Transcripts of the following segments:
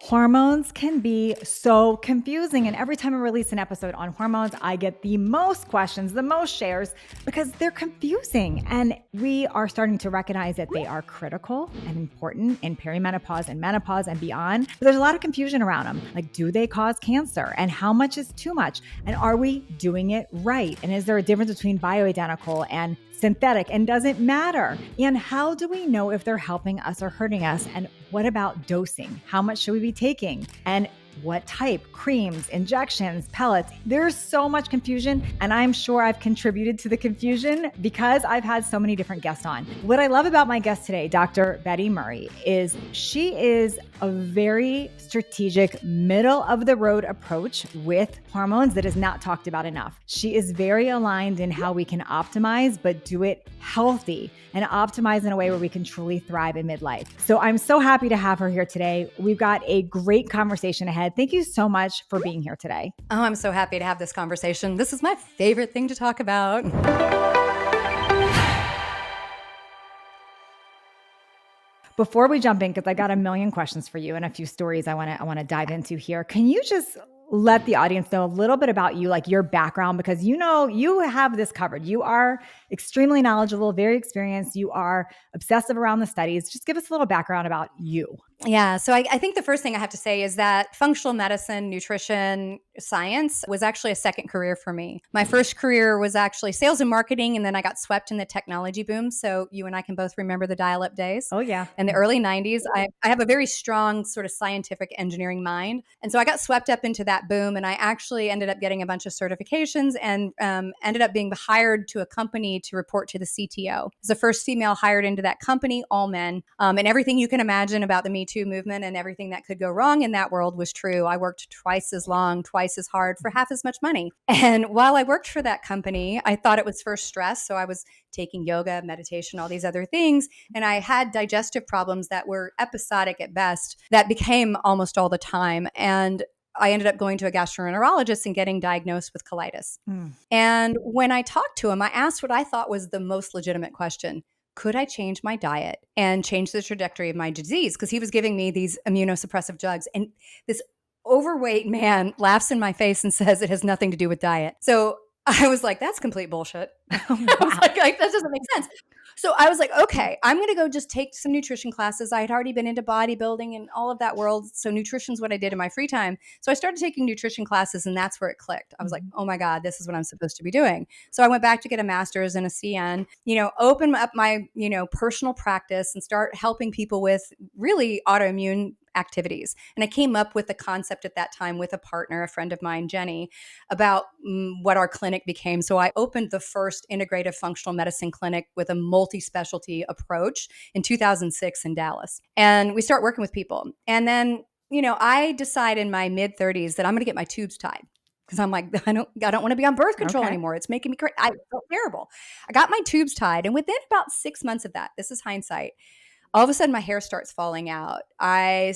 Hormones can be so confusing. And every time I release an episode on hormones, I get the most questions, the most shares, because they're confusing. And we are starting to recognize that they are critical and important in perimenopause and menopause and beyond. But there's a lot of confusion around them. Like, do they cause cancer? And how much is too much? And are we doing it right? And is there a difference between bioidentical and synthetic, and does it matter? And how do we know if they're helping us or hurting us? And what about dosing? How much should we be taking? And what type? Creams, injections, pellets. There's so much confusion, and I'm sure I've contributed to the confusion because I've had so many different guests on. What I love about my guest today, Dr. Betty Murray, is she is a very strategic, middle of the road approach with hormones that is not talked about enough. She is very aligned in how we can optimize, but do it healthy and optimize in a way where we can truly thrive in midlife. So I'm so happy to have her here today. We've got a great conversation ahead. Thank you so much for being here today. Oh, I'm so happy to have this conversation. This is my favorite thing to talk about. Before we jump in, because I got a million questions for you and a few stories I want to dive into here. Can you just let the audience know a little bit about you, like your background, because you have this covered. You are extremely knowledgeable, very experienced. You are obsessive around the studies. Just give us a little background about you. Yeah. So I think the first thing I have to say is that functional medicine, nutrition, science was actually a second career for me. My first career was actually sales and marketing, and then I got swept in the technology boom. So you and I can both remember the dial-up days. Oh, yeah. In the early 90s, I have a very strong sort of scientific engineering mind. And so I got swept up into that boom, and I actually ended up getting a bunch of certifications and ended up being hired to a company to report to the CTO. I was the first female hired into that company, all men. And everything you can imagine about the Me Too movement and everything that could go wrong in that world was true. I worked twice as long, twice as hard for half as much money. And while I worked for that company, I thought it was for stress. So I was taking yoga, meditation, all these other things. And I had digestive problems that were episodic at best that became almost all the time. And I ended up going to a gastroenterologist and getting diagnosed with colitis. And when I talked to him, I asked what I thought was the most legitimate question. Could I change my diet and change the trajectory of my disease? Because he was giving me these immunosuppressive drugs. And this overweight man laughs in my face and says it has nothing to do with diet. So I was like, that's complete bullshit. I was like, that doesn't make sense. So I was like, okay, I'm going to go just take some nutrition classes. I had already been into bodybuilding and all of that world. So nutrition's what I did in my free time. So I started taking nutrition classes, and that's where it clicked. I was like, oh my God, this is what I'm supposed to be doing. So I went back to get a master's and a CN, open up my, personal practice and start helping people with really autoimmune activities. And I came up with the concept at that time with a partner, a friend of mine, Jenny, about what our clinic became. So I opened the first integrative functional medicine clinic with a multi-specialty approach in 2006 in Dallas. And we start working with people. And then, I decide in my mid 30s that I'm going to get my tubes tied. Because I'm like, I don't want to be on birth control anymore. It's making me crazy. I felt terrible. I got my tubes tied. And within about 6 months of that, this is hindsight, all of a sudden my hair starts falling out. I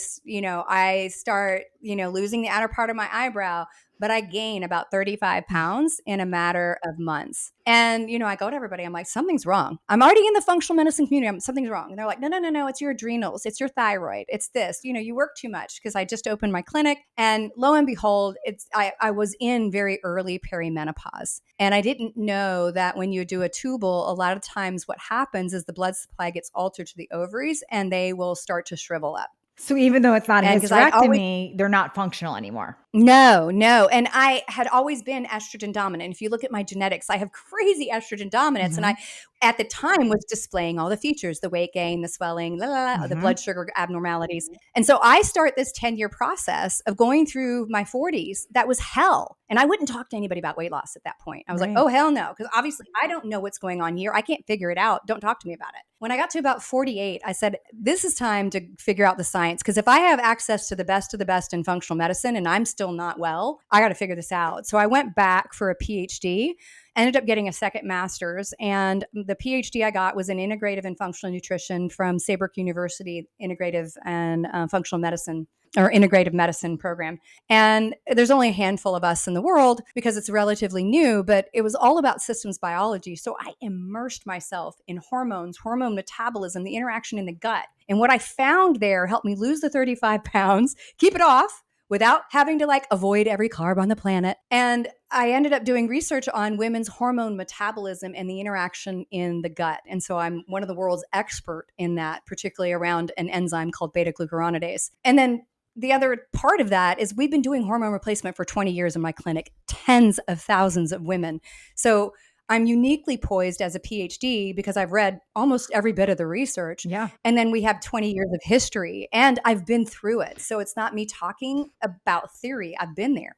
start, losing the outer part of my eyebrow, but I gain about 35 pounds in a matter of months. And, I go to everybody, I'm like, something's wrong. I'm already in the functional medicine community. Something's wrong. And they're like, no, it's your adrenals. It's your thyroid. It's this, you work too much, because I just opened my clinic, and lo and behold, I was in very early perimenopause. And I didn't know that when you do a tubal, a lot of times what happens is the blood supply gets altered to the ovaries and they will start to shrivel up. So even though it's not a hysterectomy, they're not functional anymore. No. And I had always been estrogen dominant. If you look at my genetics, I have crazy estrogen dominance. And I, at the time, was displaying all the features, the weight gain, the swelling, the blood sugar abnormalities. And so I start this 10-year process of going through my 40s. That was hell. And I wouldn't talk to anybody about weight loss at that point. I was like, oh, hell no. Because obviously I don't know what's going on here. I can't figure it out. Don't talk to me about it. When I got to about 48, I said, this is time to figure out the science. Because if I have access to the best of the best in functional medicine and I'm still not well, I got to figure this out. So I went back for a PhD, ended up getting a second master's. And the PhD I got was in integrative and functional nutrition from Saybrook University, integrative and functional medicine. or integrative medicine program. And there's only a handful of us in the world because it's relatively new, but it was all about systems biology. So I immersed myself in hormones, hormone metabolism, the interaction in the gut. And what I found there helped me lose the 35 pounds, keep it off without having to like avoid every carb on the planet. And I ended up doing research on women's hormone metabolism and the interaction in the gut. And so I'm one of the world's expert in that, particularly around an enzyme called beta glucuronidase. And then the other part of that is we've been doing hormone replacement for 20 years in my clinic, tens of thousands of women. So I'm uniquely poised as a PhD because I've read almost every bit of the research. Yeah. And then we have 20 years of history and I've been through it. So it's not me talking about theory. I've been there.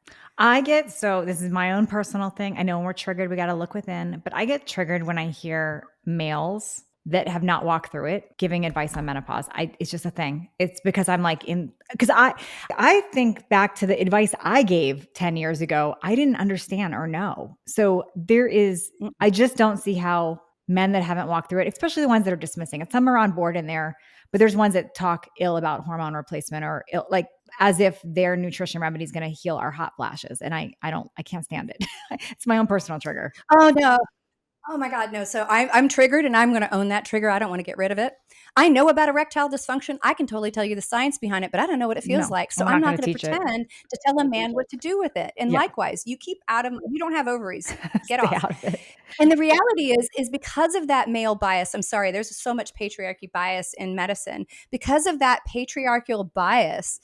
So this is my own personal thing. I know when we're triggered, we got to look within, but I get triggered when I hear males that have not walked through it giving advice on menopause. It's just a thing. It's because I'm like because I think back to the advice I gave 10 years ago, I didn't understand or know. So I just don't see how men that haven't walked through it, especially the ones that are dismissing it, some are on board in there, but there's ones that talk ill about hormone replacement or like as if their nutrition remedy is going to heal our hot flashes. And I can't stand it. It's my own personal trigger. Oh, no. Oh my God, no. So I'm triggered and I'm going to own that trigger. I don't want to get rid of it. I know about erectile dysfunction. I can totally tell you the science behind it, but I don't know what it feels like. So I'm not going to pretend to tell a man what to do with it. And likewise, you don't have ovaries, get off. Out of it. And the reality is because of that male bias, I'm sorry, there's so much patriarchy bias in medicine. Because of that patriarchal bias,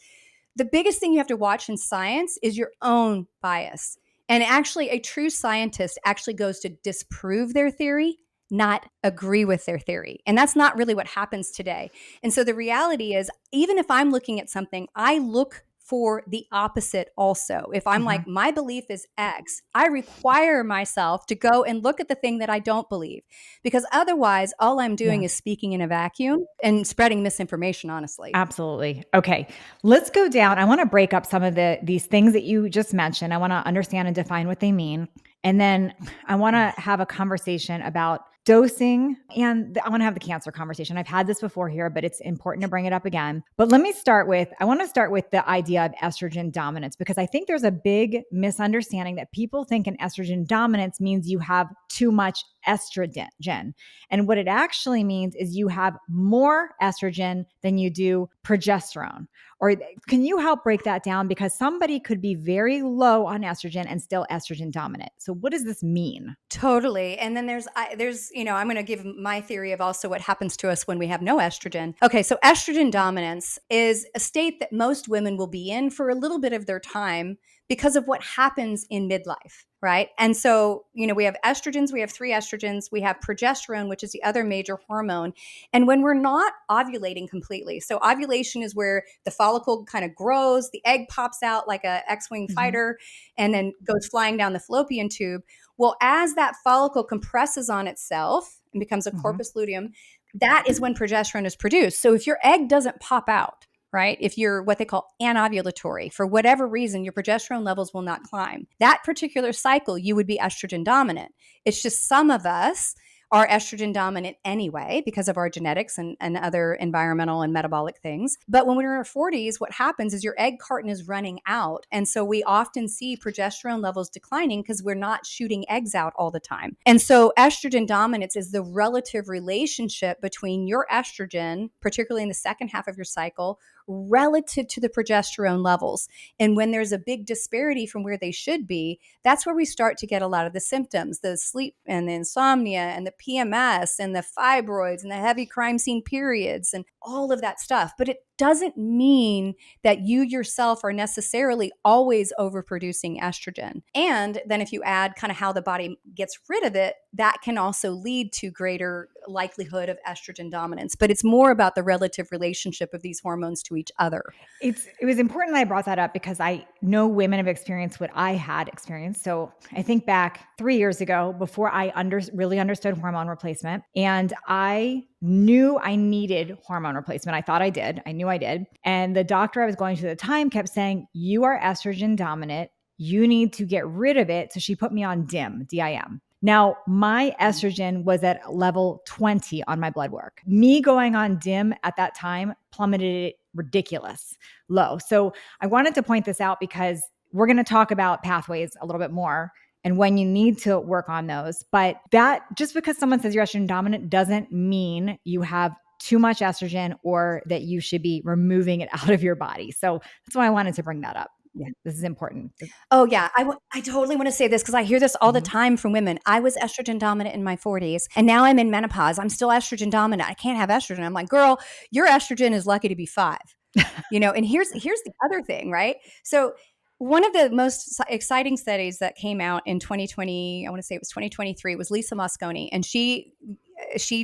the biggest thing you have to watch in science is your own bias. And actually, a true scientist actually goes to disprove their theory, not agree with their theory. And that's not really what happens today. And so the reality is, even if I'm looking at something, I look for the opposite also. If I'm like, my belief is X, I require myself to go and look at the thing that I don't believe. Because otherwise, all I'm doing is speaking in a vacuum and spreading misinformation, honestly. Absolutely. Okay. Let's go down. I want to break up some of these things that you just mentioned. I want to understand and define what they mean. And then I want to have a conversation about dosing, and I want to have the cancer conversation. I've had this before here, but it's important to bring it up again. But I want to start with the idea of estrogen dominance, because I think there's a big misunderstanding that people think an estrogen dominance means you have too much estrogen. And what it actually means is you have more estrogen than you do progesterone. Or can you help break that down? Because somebody could be very low on estrogen and still estrogen dominant. So what does this mean? Totally. And then there's, I'm going to give my theory of also what happens to us when we have no estrogen. Okay. So estrogen dominance is a state that most women will be in for a little bit of their time because of what happens in midlife, right? And so, we have estrogens, we have 3 estrogens, we have progesterone, which is the other major hormone. And when we're not ovulating completely, so ovulation is where the follicle kind of grows, the egg pops out like a X-wing fighter, and then goes flying down the fallopian tube. Well, as that follicle compresses on itself and becomes a corpus luteum, that is when progesterone is produced. So if your egg doesn't pop out, right? If you're what they call anovulatory, for whatever reason, your progesterone levels will not climb. That particular cycle, you would be estrogen dominant. It's just some of us are estrogen dominant anyway because of our genetics and other environmental and metabolic things. But when we're in our 40s, what happens is your egg carton is running out. And so we often see progesterone levels declining because we're not shooting eggs out all the time. And so estrogen dominance is the relative relationship between your estrogen, particularly in the second half of your cycle, relative to the progesterone levels. And when there's a big disparity from where they should be, that's where we start to get a lot of the symptoms, the sleep and the insomnia and the PMS and the fibroids and the heavy crime scene periods and all of that stuff. But it doesn't mean that you yourself are necessarily always overproducing estrogen. And then if you add kind of how the body gets rid of it, that can also lead to greater likelihood of estrogen dominance. But it's more about the relative relationship of these hormones to each other. It was important that I brought that up because I know women have experienced what I had experienced. So I think back 3 years ago before I really understood hormone replacement, and I knew I needed hormone replacement. I thought I did. I knew I did. And the doctor I was going to at the time kept saying, you are estrogen dominant. You need to get rid of it. So she put me on DIM. Now, my estrogen was at level 20 on my blood work. Me going on DIM at that time plummeted it ridiculous low. So I wanted to point this out because we're going to talk about pathways a little bit more and when you need to work on those. But that just because someone says you're estrogen dominant doesn't mean you have too much estrogen or that you should be removing it out of your body. So that's why I wanted to bring that up. Yeah, this is important. Oh, yeah. I totally want to say this because I hear this all the time from women. I was estrogen dominant in my 40s and now I'm in menopause. I'm still estrogen dominant. I can't have estrogen. I'm like, girl, your estrogen is lucky to be 5. And here's the other thing, right? So one of the most exciting studies that came out in 2020, I want to say it was 2023, was Lisa Mosconi, and she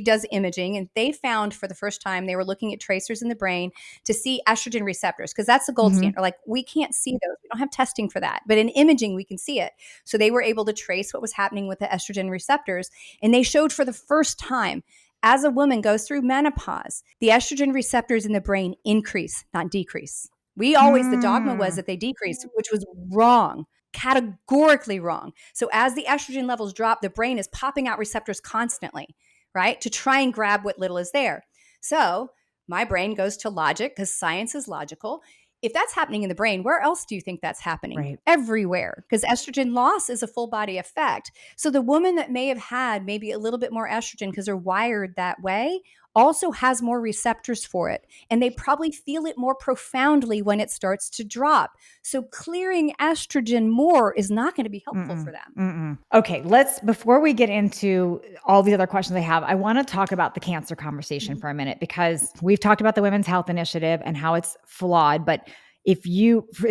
does imaging, and they found for the first time they were looking at tracers in the brain to see estrogen receptors because that's the gold standard. Like we can't see those, we don't have testing for that, but in imaging we can see it. So they were able to trace what was happening with the estrogen receptors, and they showed for the first time as a woman goes through menopause, the estrogen receptors in the brain increase, not decrease. The dogma was that they decreased, which was wrong, categorically wrong. So as the estrogen levels drop, the brain is popping out receptors constantly, right? To try and grab what little is there. So my brain goes to logic because science is logical. If that's happening in the brain, where else do you think that's happening? Right. Everywhere, because estrogen loss is a full body effect. So the woman that may have had maybe a little bit more estrogen because they're wired that way also has more receptors for it. And they probably feel it more profoundly when it starts to drop. So clearing estrogen more is not going to be helpful for them. Okay, before we get into all the other questions I have, I want to talk about the cancer conversation for a minute because we've talked about the Women's Health Initiative and how it's flawed. But if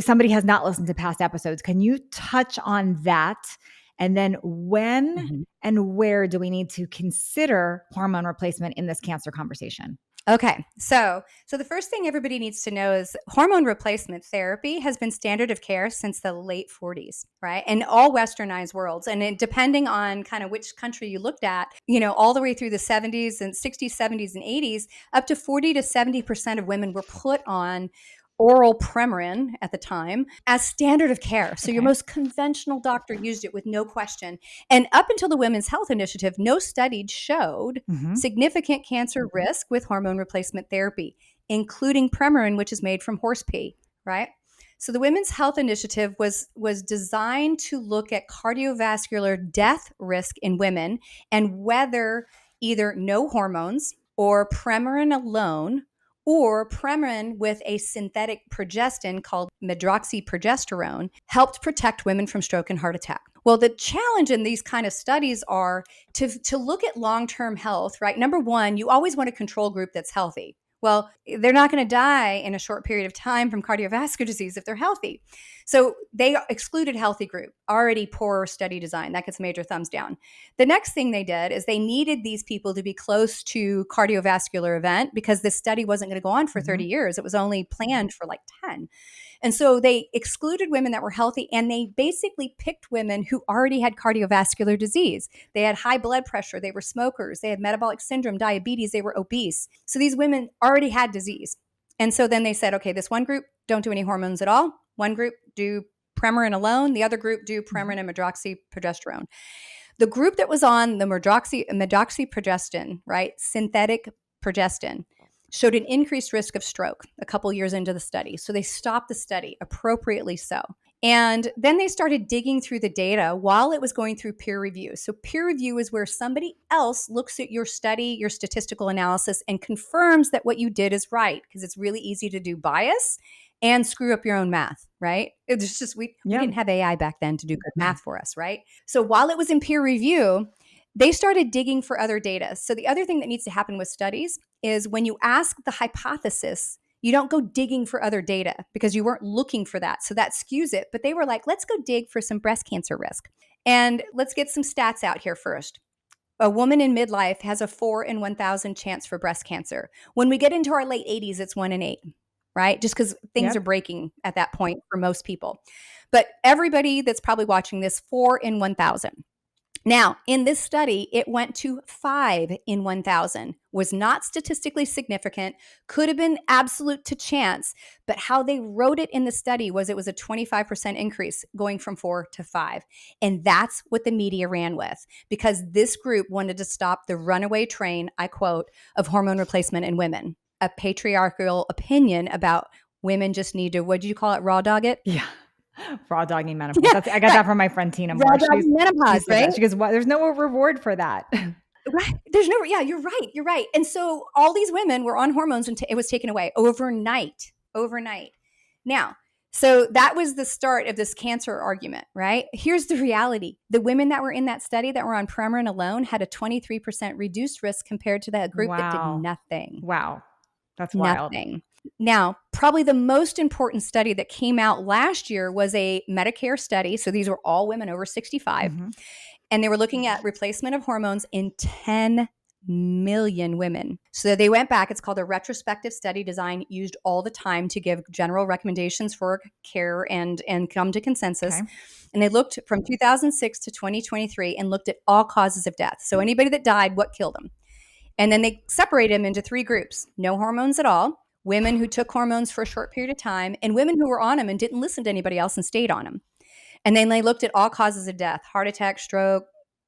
somebody has not listened to past episodes, can you touch on that? And then when and where do we need to consider hormone replacement in this cancer conversation? Okay. So the first thing everybody needs to know is hormone replacement therapy has been standard of care since the late 40s, right? In all westernized worlds. And depending on kind of which country you looked at, all the way through the 70s and 60s, 70s, and 80s, up to 40 to 70% of women were put on oral Premarin at the time as standard of care. So your most conventional doctor used it with no question. And up until the Women's Health Initiative, no study showed significant cancer risk with hormone replacement therapy, including Premarin, which is made from horse pee, right? So the Women's Health Initiative was designed to look at cardiovascular death risk in women and whether either no hormones or Premarin alone or Premarin with a synthetic progestin called medroxyprogesterone helped protect women from stroke and heart attack. Well, the challenge in these kind of studies are to look at long-term health, right? Number one, you always want a control group that's healthy. Well, they're not going to die in a short period of time from cardiovascular disease if they're healthy. So they excluded healthy group, already poor study design. That gets major thumbs down. The next thing they did is they needed these people to be close to cardiovascular event because this study wasn't going to go on for 30 years. It was only planned for like 10. And so they excluded women that were healthy, and they basically picked women who already had cardiovascular disease. They had high blood pressure. They were smokers. They had metabolic syndrome, diabetes. They were obese. So these women already had disease. And so then they said, okay, this one group, don't do any hormones at all. One group, do Premarin alone. The other group, do Premarin and medroxyprogesterone. The group that was on the medroxyprogestin, right, synthetic progestin, showed an increased risk of stroke a couple years into the study. So they stopped the study, appropriately so. And then they started digging through the data while it was going through peer review. So peer review is where somebody else looks at your study, your statistical analysis, and confirms that what you did is right, because it's really easy to do bias and screw up your own math, right? It's just, we didn't have AI back then to do good math for us, right? So while it was in peer review, they started digging for other data. So the other thing that needs to happen with studies is when you ask the hypothesis, you don't go digging for other data because you weren't looking for that. So that skews it. But they were like, let's go dig for some breast cancer risk. And let's get some stats out here first. A woman in midlife has a 4 in 1,000 chance for breast cancer. When we get into our late 80s, it's 1 in 8, right? Just because things are breaking at that point for most people. But everybody that's probably watching this, 4 in 1,000. Now, in this study, it went to 5 in 1,000, was not statistically significant, could have been absolute to chance, but how they wrote it in the study was it was a 25% increase going from 4 to 5. And that's what the media ran with, because this group wanted to stop the runaway train, I quote, of hormone replacement in women. a patriarchal opinion about women just need to, what did you call it? Raw dog it? Yeah. Raw dogging menopause. Yeah, I got right. that from my friend Tina Raw Moore. dogging She menopause, said right? that. She goes, "What? There's no reward for that." Right. There's no, yeah, you're right. You're right. And so all these women were on hormones and it was taken away overnight. Now, so that was the start of this cancer argument, right? Here's the reality. The women that were in that study that were on Premarin alone had a 23% reduced risk compared to that group that did Wow. nothing. Wow. That's wild. Nothing. Now, probably the most important study that came out last year was a Medicare study. So these were all women over 65. Mhm. And they were looking at replacement of hormones in 10 million women. So they went back. It's called a retrospective study design, used all the time to give general recommendations for care and come to consensus. Okay. And they looked from 2006 to 2023 and looked at all causes of death. So anybody that died, what killed them? And then they separated them into three groups: no hormones at all, women who took hormones for a short period of time, and women who were on them and didn't listen to anybody else and stayed on them. And then they looked at all causes of death: heart attack, stroke,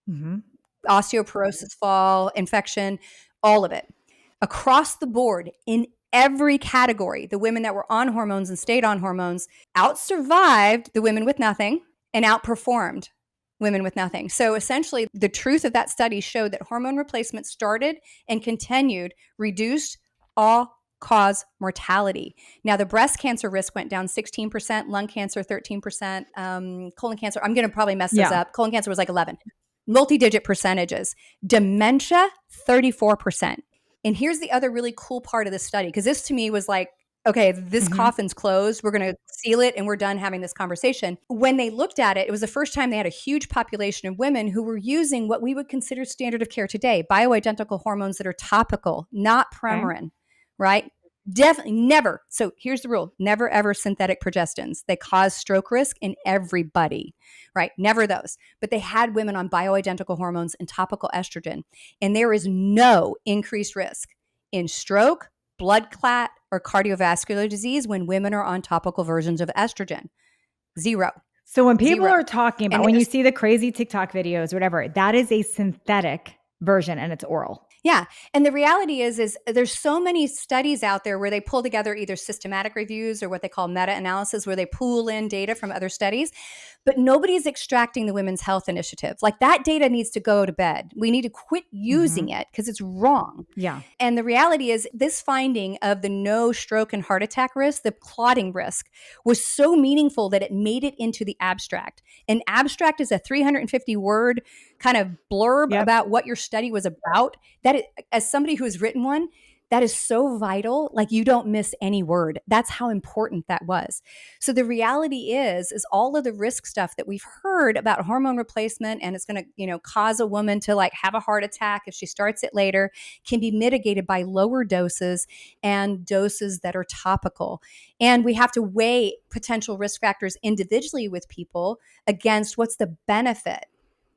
Mhm. osteoporosis, fall, infection, all of it. Across the board, in every category, the women that were on hormones and stayed on hormones outsurvived the women with nothing and outperformed women with nothing. So essentially, the truth of that study showed that hormone replacement started and continued reduced all cause mortality. Now, the breast cancer risk went down 16%, lung cancer 13%, colon cancer, I'm going to probably mess this up. Colon cancer was like 11, multi-digit percentages. Dementia, 34%. And here's the other really cool part of this study, because this to me was like, okay, this coffin's closed. We're going to seal it and we're done having this conversation. When they looked at it, it was the first time they had a huge population of women who were using what we would consider standard of care today, bioidentical hormones that are topical, not Premarin, right? Definitely never. So here's the rule: never ever synthetic progestins. They cause stroke risk in everybody, right? Never those. But they had women on bioidentical hormones and topical estrogen. And there is no increased risk in stroke, blood clot, or cardiovascular disease when women are on topical versions of estrogen. Zero. So when people Zero. are talking about, And when you see the crazy TikTok videos, whatever, that is a synthetic version and it's oral. yeah. And the reality is there's so many studies out there where they pull together either systematic reviews or what they call meta-analysis, where they pool in data from other studies, but nobody's extracting the Women's Health Initiative. Like, that data needs to go to bed. We need to quit using it because it's wrong. Yeah. And the reality is this finding of the no stroke and heart attack risk, the clotting risk, was so meaningful that it made it into the abstract. An abstract is a 350-word kind of blurb about what your study was about. That, as somebody who has written one, that is so vital. Like, you don't miss any word. That's how important that was. So the reality is all of the risk stuff that we've heard about hormone replacement, and it's going to, cause a woman to like have a heart attack if she starts it later, can be mitigated by lower doses and doses that are topical. And we have to weigh potential risk factors individually with people against what's the benefit.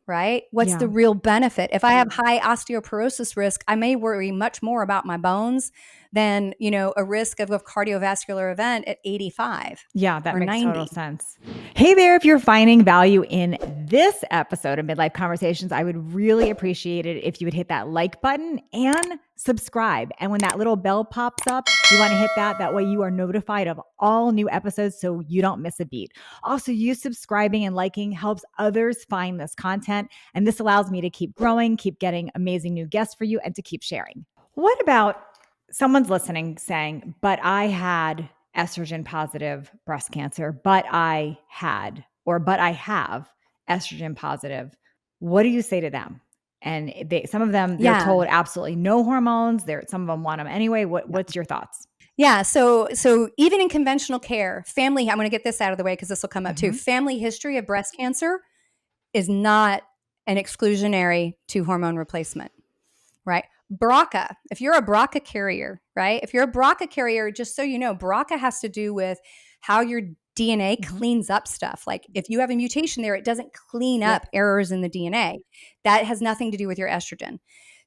Right? What's the real benefit? If I have high osteoporosis risk, I may worry much more about my bones than, a risk of a cardiovascular event at 85. Yeah, that or makes 90. total sense. Hey there, if you're finding value in this episode of Midlife Conversations, I would really appreciate it if you would hit that like button and subscribe. And when that little bell pops up, you want to hit that. That way you are notified of all new episodes so you don't miss a beat. Also, you subscribing and liking helps others find this content. And this allows me to keep growing, keep getting amazing new guests for you, and to keep sharing. What about someone's listening saying, but I had estrogen positive breast cancer, but I have estrogen positive. What do you say to them? And some of them, they're told absolutely no hormones. Some of them want them anyway. What's your thoughts? Yeah. So even in conventional care, I'm going to get this out of the way because this will come up too. Family history of breast cancer is not an exclusionary to hormone replacement, right? BRCA, if you're a BRCA carrier, right? If you're a BRCA carrier, just so you know, BRCA has to do with how your DNA cleans up stuff. Like, if you have a mutation there, it doesn't clean up errors in the DNA. That has nothing to do with your estrogen.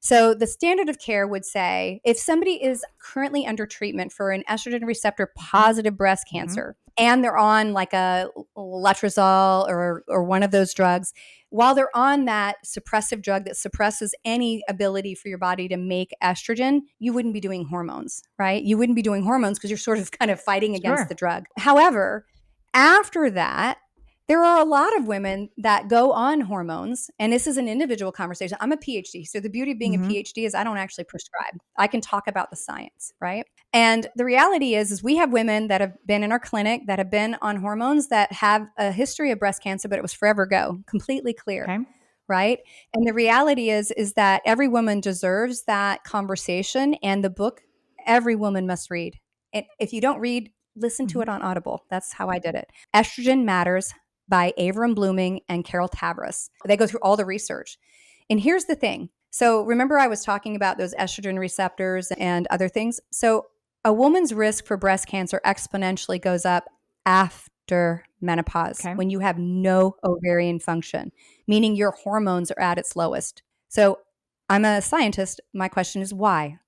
So the standard of care would say if somebody is currently under treatment for an estrogen receptor positive breast cancer and they're on like a letrozole or one of those drugs, while they're on that suppressive drug that suppresses any ability for your body to make estrogen, you wouldn't be doing hormones, right? You wouldn't be doing hormones because you're sort of kind of fighting against the drug. However, after that, there are a lot of women that go on hormones, and this is an individual conversation. I'm a PhD. So the beauty of being a PhD is I don't actually prescribe. I can talk about the science, right? And the reality is we have women that have been in our clinic that have been on hormones that have a history of breast cancer, but it was forever ago, completely clear. Right. And the reality is that every woman deserves that conversation, and the book every woman must read. And if you don't read, listen to it on Audible. That's how I did it. Estrogen Matters by Avram Blooming and Carol Tavris. They go through all the research. And here's the thing. So remember I was talking about those estrogen receptors and other things. So a woman's risk for breast cancer exponentially goes up after menopause when you have no ovarian function, meaning your hormones are at its lowest. So I'm a scientist. My question is why?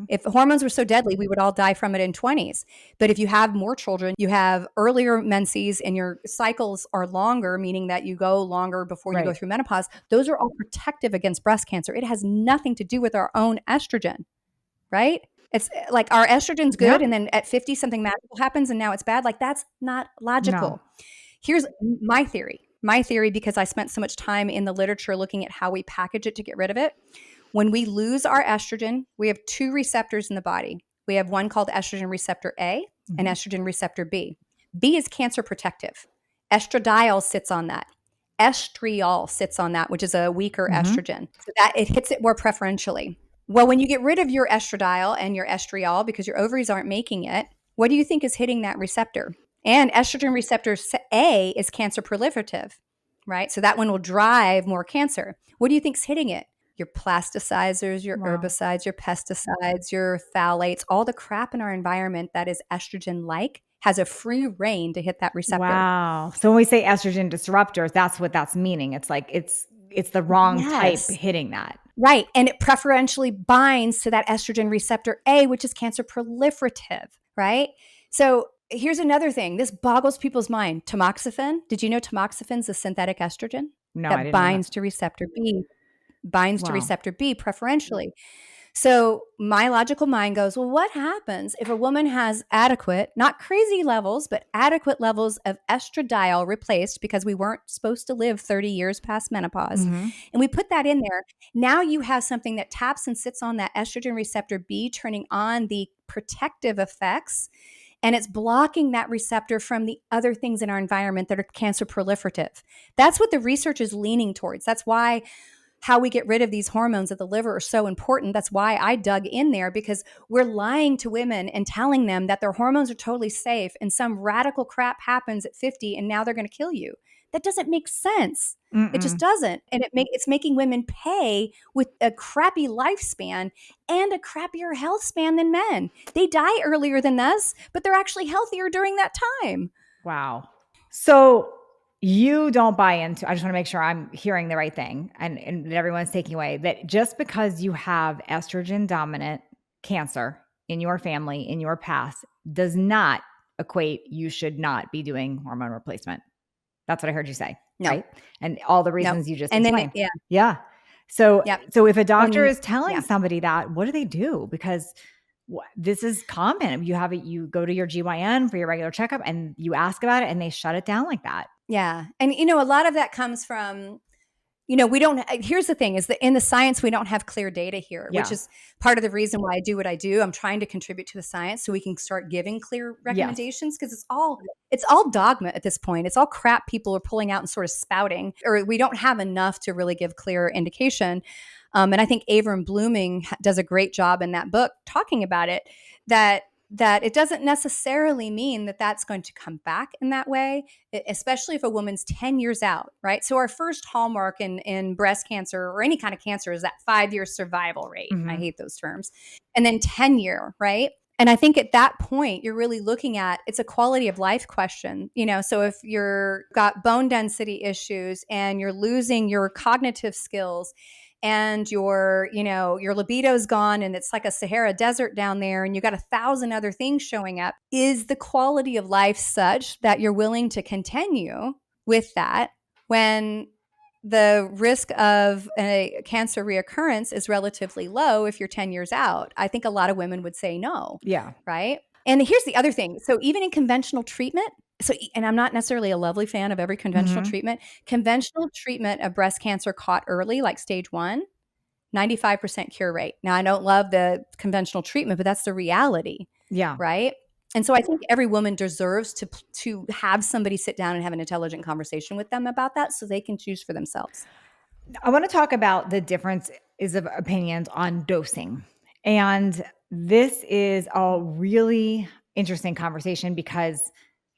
If hormones were so deadly, we would all die from it in 20s. But if you have more children, you have earlier menses and your cycles are longer, meaning that you go longer before you go through menopause. Those are all protective against breast cancer. It has nothing to do with our own estrogen, right? It's like our estrogen's good and then at 50 something magical happens and now it's bad. Like that's not logical. Here's my theory. My theory, because I spent so much time in the literature looking at how we package it to get rid of it. When we lose our estrogen, we have two receptors in the body. We have one called estrogen receptor A and estrogen receptor B. B is cancer protective. Estradiol sits on that. Estriol sits on that, which is a weaker estrogen. So that it hits it more preferentially. Well, when you get rid of your estradiol and your estriol because your ovaries aren't making it, what do you think is hitting that receptor? And estrogen receptor A is cancer proliferative, right? So that one will drive more cancer. What do you think's hitting it? Your plasticizers, your herbicides, your pesticides, your phthalates, all the crap in our environment that is estrogen-like has a free rein to hit that receptor. Wow. So when we say estrogen disruptors, that's what that's meaning. It's like it's the wrong type hitting that. Right. And it preferentially binds to that estrogen receptor A, which is cancer proliferative, right? So here's another thing. This boggles people's mind. Tamoxifen. Did you know tamoxifen's a synthetic estrogen? No, I didn't that binds to receptor B. Binds to receptor B preferentially. So my logical mind goes, well, what happens if a woman has adequate, not crazy levels, but adequate levels of estradiol replaced because we weren't supposed to live 30 years past menopause. And we put that in there. Now you have something that taps and sits on that estrogen receptor B, turning on the protective effects. And it's blocking that receptor from the other things in our environment that are cancer proliferative. That's what the research is leaning towards. That's why how we get rid of these hormones at the liver are so important. That's why I dug in there, because we're lying to women and telling them that their hormones are totally safe and some radical crap happens at 50 and now they're going to kill you. That doesn't make sense. It just doesn't. And it's making women pay with a crappy lifespan and a crappier health span than men. They die earlier than us, but they're actually healthier during that time. Wow. So you don't buy into, I just want to make sure I'm hearing the right thing and that everyone's taking away that just because you have estrogen dominant cancer in your family, in your past, does not equate you should not be doing hormone replacement. That's what I heard you say, right? And all the reasons you just explained. Yeah. So if a doctor is telling somebody that, what do they do? Because this is common. You go to your GYN for your regular checkup and you ask about it and they shut it down like that. Yeah. And, a lot of that comes from, here's the thing is that in the science, we don't have clear data here, which is part of the reason why I do what I do. I'm trying to contribute to the science so we can start giving clear recommendations because it's all dogma at this point. It's all crap people are pulling out and sort of spouting, or we don't have enough to really give clear indication. And I think Avram Blooming does a great job in that book talking about it, that it doesn't necessarily mean that that's going to come back in that way, especially if a woman's 10 years out, right? So our first hallmark in breast cancer or any kind of cancer is that 5-year survival rate. I hate those terms. And then 10-year, right? And I think at that point, you're really looking at, it's a quality of life question. So if you're got bone density issues and you're losing your cognitive skills and your libido's gone and it's like a Sahara desert down there and you got 1,000 other things showing up, is the quality of life such that you're willing to continue with that when the risk of a cancer reoccurrence is relatively low if you're 10 years out? I think a lot of women would say no. Yeah. Right. And here's the other thing. So even in conventional treatment, and I'm not necessarily a lovely fan of every conventional treatment. Conventional treatment of breast cancer caught early, like stage 1, 95% cure rate. Now, I don't love the conventional treatment, but that's the reality. Yeah. Right. And so I think every woman deserves to have somebody sit down and have an intelligent conversation with them about that so they can choose for themselves. I want to talk about the differences of opinions on dosing. And this is a really interesting conversation because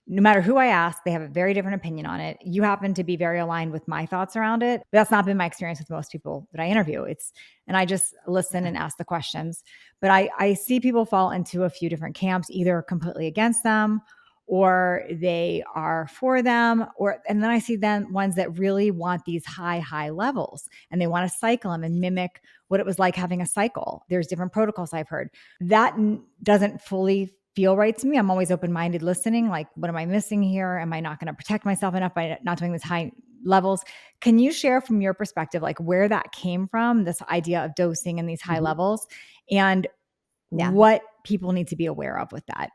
no matter who I ask, they have a very different opinion on it. You happen to be very aligned with my thoughts around it. But that's not been my experience with most people that I interview. And I just listen and ask the questions. But I see people fall into a few different camps, either completely against them or they are for them, and then I see then ones that really want these high levels and they want to cycle them and mimic what it was like having a cycle. There's different protocols I've heard. That doesn't fully feel right to me. I'm always open-minded listening. Like, what am I missing here? Am I not going to protect myself enough by not doing these high levels? Can you share from your perspective, like where that came from, this idea of dosing and these high levels, and what people need to be aware of with that?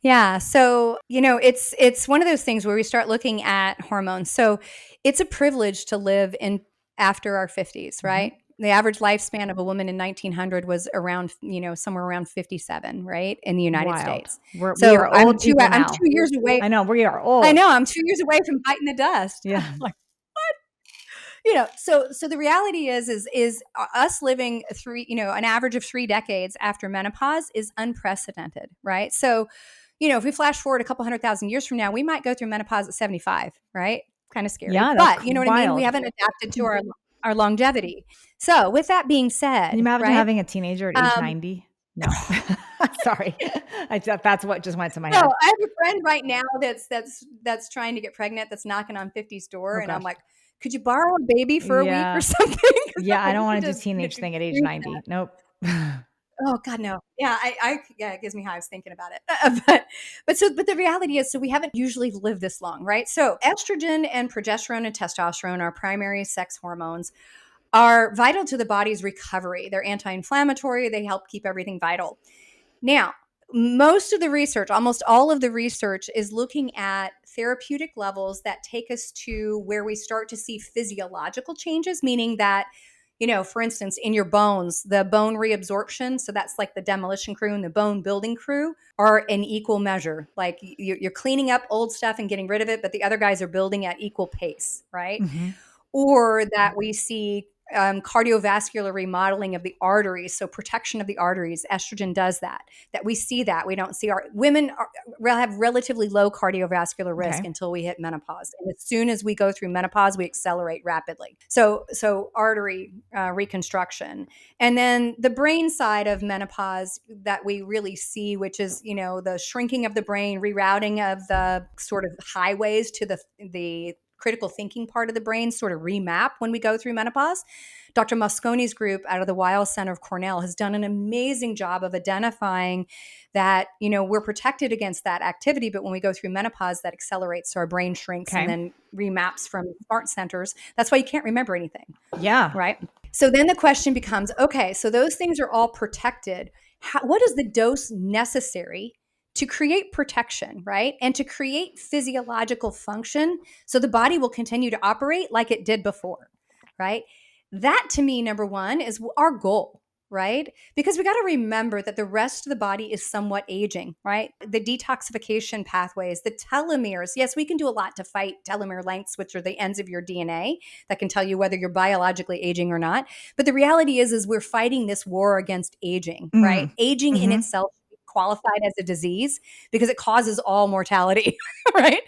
Yeah. So, it's one of those things where we start looking at hormones. So it's a privilege to live in after our 50s, right? The average lifespan of a woman in 1900 was around, somewhere around 57, right? In the United States. We are old people now. I'm 2 years away. I know, we are old. I know, I'm 2 years away from biting the dust. Yeah. Like, what? So the reality is us living an average of 3 decades after menopause is unprecedented, right? So, if we flash forward a couple 100,000 years from now, we might go through menopause at 75, right? Kind of scary. Yeah, but you know what I mean? We haven't adapted to our longevity. So with that being said, can you imagine having a teenager at age 90? No, sorry. That's what just went to my head. I have a friend right now that's trying to get pregnant, that's knocking on 50's door. And I'm like, could you borrow a baby for a week or something? Yeah, I don't want to do teenage thing at age 90. Nope. Oh God, no. Yeah, it gives me hives thinking about it. But the reality is, so we haven't usually lived this long, right? So estrogen and progesterone and testosterone, our primary sex hormones, are vital to the body's recovery. They're anti-inflammatory. They help keep everything vital. Now, most of the research, almost all of the research, is looking at therapeutic levels that take us to where we start to see physiological changes, meaning that, for instance, in your bones, the bone reabsorption, so that's like the demolition crew and the bone building crew, are in equal measure. Like you're cleaning up old stuff and getting rid of it, but the other guys are building at equal pace, right? Or that we see cardiovascular remodeling of the arteries, so protection of the arteries. Estrogen does that we see that. We don't see women have relatively low cardiovascular risk until we hit menopause. And as soon as we go through menopause, we accelerate rapidly. So artery reconstruction. And then the brain side of menopause that we really see, which is, the shrinking of the brain, rerouting of the sort of highways to the critical thinking part of the brain sort of remap when we go through menopause. Dr. Mosconi's group out of the Weill Center of Cornell has done an amazing job of identifying that, we're protected against that activity, but when we go through menopause, that accelerates, so our brain shrinks and then remaps from smart centers. That's why you can't remember anything. Yeah. Right? So then the question becomes, okay, so those things are all protected. What is the dose necessary to create protection, right? And to create physiological function so the body will continue to operate like it did before, right? That, to me, number one, is our goal, right? Because we got to remember that the rest of the body is somewhat aging, right? The detoxification pathways, the telomeres. Yes, we can do a lot to fight telomere lengths, which are the ends of your DNA that can tell you whether you're biologically aging or not. But the reality is we're fighting this war against aging, right? Aging in itself qualified as a disease because it causes all mortality, right?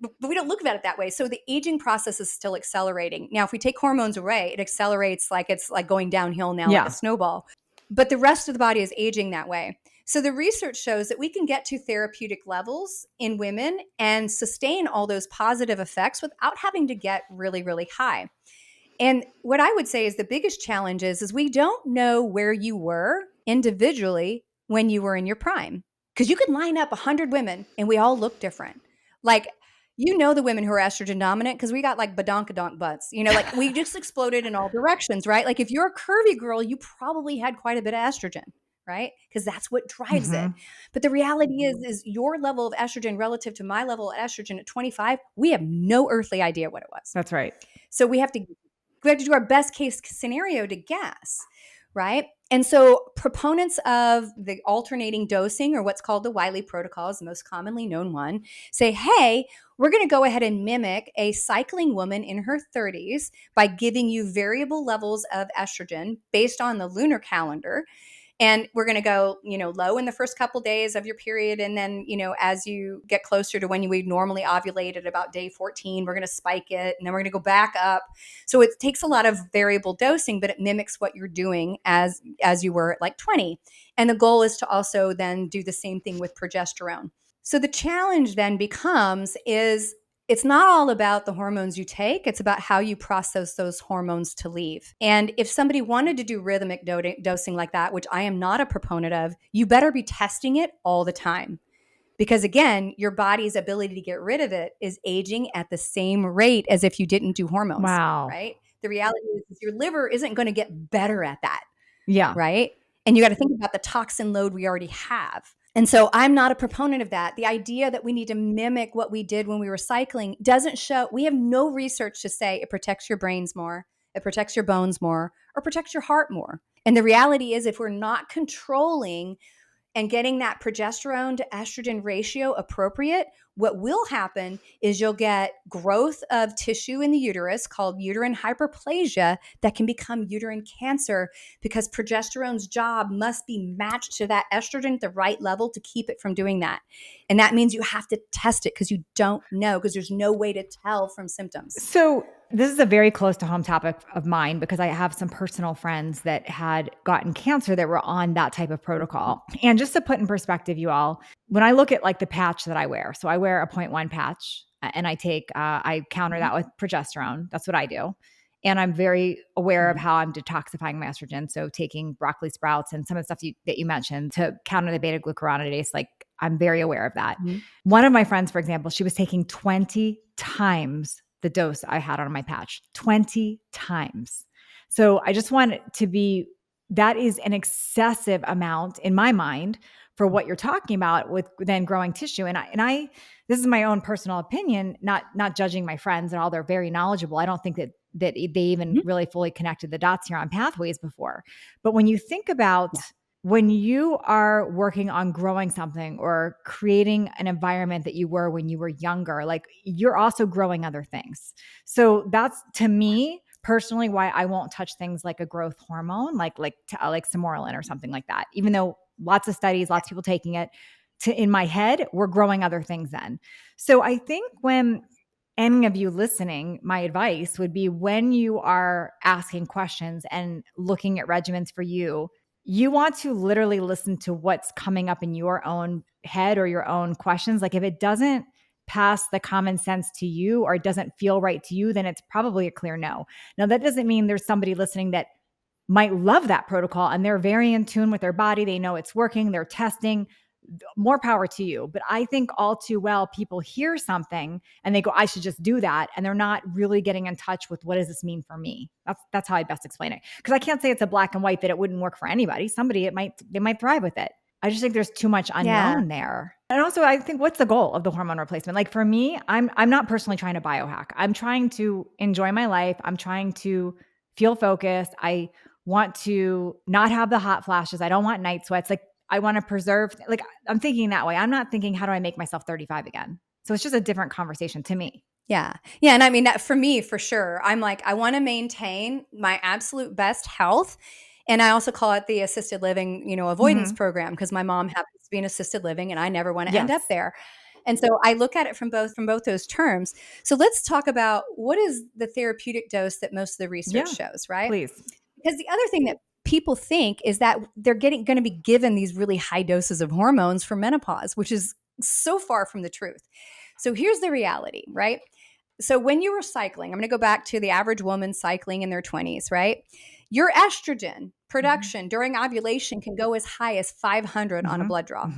But we don't look at it that way. So the aging process is still accelerating. Now, if we take hormones away, it accelerates like it's like going downhill now, like a snowball. But the rest of the body is aging that way. So the research shows that we can get to therapeutic levels in women and sustain all those positive effects without having to get really, really high. And what I would say is the biggest challenge is we don't know where you were individually when you were in your prime. Because you could line up 100 women and we all look different. Like, the women who are estrogen dominant because we got like badonkadonk butts. Like we just exploded in all directions, right? Like if you're a curvy girl, you probably had quite a bit of estrogen, right? Because that's what drives it. But the reality is your level of estrogen relative to my level of estrogen at 25, we have no earthly idea what it was. That's right. So we have to do our best case scenario to guess, right? And so proponents of the alternating dosing, or what's called the Wiley protocol, is the most commonly known one, say, hey, we're going to go ahead and mimic a cycling woman in her 30s by giving you variable levels of estrogen based on the lunar calendar. And we're going to go, low in the first couple days of your period. And then, as you get closer to when you would normally ovulate at about day 14, we're going to spike it. And then we're going to go back up. So it takes a lot of variable dosing, but it mimics what you're doing as you were at like 20. And the goal is to also then do the same thing with progesterone. So the challenge then becomes it's not all about the hormones you take. It's about how you process those hormones to leave. And if somebody wanted to do rhythmic dosing like that, which I am not a proponent of, you better be testing it all the time. Because again, your body's ability to get rid of it is aging at the same rate as if you didn't do hormones. Wow. Right? The reality is your liver isn't going to get better at that. Yeah. Right? And you got to think about the toxin load we already have. And so I'm not a proponent of that. The idea that we need to mimic what we did when we were cycling doesn't show. We have no research to say it protects your brains more, it protects your bones more, or protects your heart more. And the reality is, if we're not controlling and getting that progesterone to estrogen ratio appropriate, what will happen is you'll get growth of tissue in the uterus called uterine hyperplasia that can become uterine cancer, because progesterone's job must be matched to that estrogen at the right level to keep it from doing that. And that means you have to test it because you don't know, because there's no way to tell from symptoms. So this is a very close to home topic of mine, because I have some personal friends that had gotten cancer that were on that type of protocol. And just to put in perspective, you all, when I look at like the patch that I wear, so I wear a 0.1 patch and I counter that with progesterone. That's what I do. And I'm very aware of how I'm detoxifying my estrogen. So taking broccoli sprouts and some of the stuff that you mentioned to counter the beta glucuronidase, like I'm very aware of that. One of my friends, for example, she was taking 20 times the dose I had on my patch, 20 times. So I just want it to be, that is an excessive amount in my mind for what you're talking about with then growing tissue. And I this is my own personal opinion, not judging my friends at all. They're very knowledgeable. I don't think that they even really fully connected the dots here on pathways before. But when you think about when you are working on growing something or creating an environment that you were when you were younger, like you're also growing other things. So that's, to me personally, why I won't touch things like a growth hormone, like Semorolin or something like that. Even though lots of studies, lots of people taking it, in my head, we're growing other things then. So I think when any of you listening, my advice would be, when you are asking questions and looking at regimens for you, you want to literally listen to what's coming up in your own head or your own questions. Like if it doesn't pass the common sense to you or it doesn't feel right to you, then it's probably a clear no. Now, that doesn't mean there's somebody listening that might love that protocol and they're very in tune with their body. They know it's working. They're testing. More power to you. But I think all too well, people hear something and they go, I should just do that. And they're not really getting in touch with, what does this mean for me? That's how I best explain it. Because I can't say it's a black and white that it wouldn't work for anybody. Somebody, they might thrive with it. I just think there's too much unknown there. And also I think, what's the goal of the hormone replacement? Like for me, I'm not personally trying to biohack. I'm trying to enjoy my life. I'm trying to feel focused. I want to not have the hot flashes. I don't want night sweats. Like I want to preserve, like I'm thinking that way. I'm not thinking, how do I make myself 35 again? So it's just a different conversation to me. Yeah. Yeah. And I mean, that for me, for sure, I'm like, I want to maintain my absolute best health. And I also call it the assisted living, avoidance program, because my mom happens to be in assisted living and I never want to end up there. And so I look at it from both those terms. So let's talk about, what is the therapeutic dose that most of the research shows, right? Please. Because the other thing that people think is that they're going to be given these really high doses of hormones for menopause, which is so far from the truth. So here's the reality, right? So when you were cycling, I'm going to go back to the average woman cycling in their 20s, right? Your estrogen production during ovulation can go as high as 500 on a blood draw.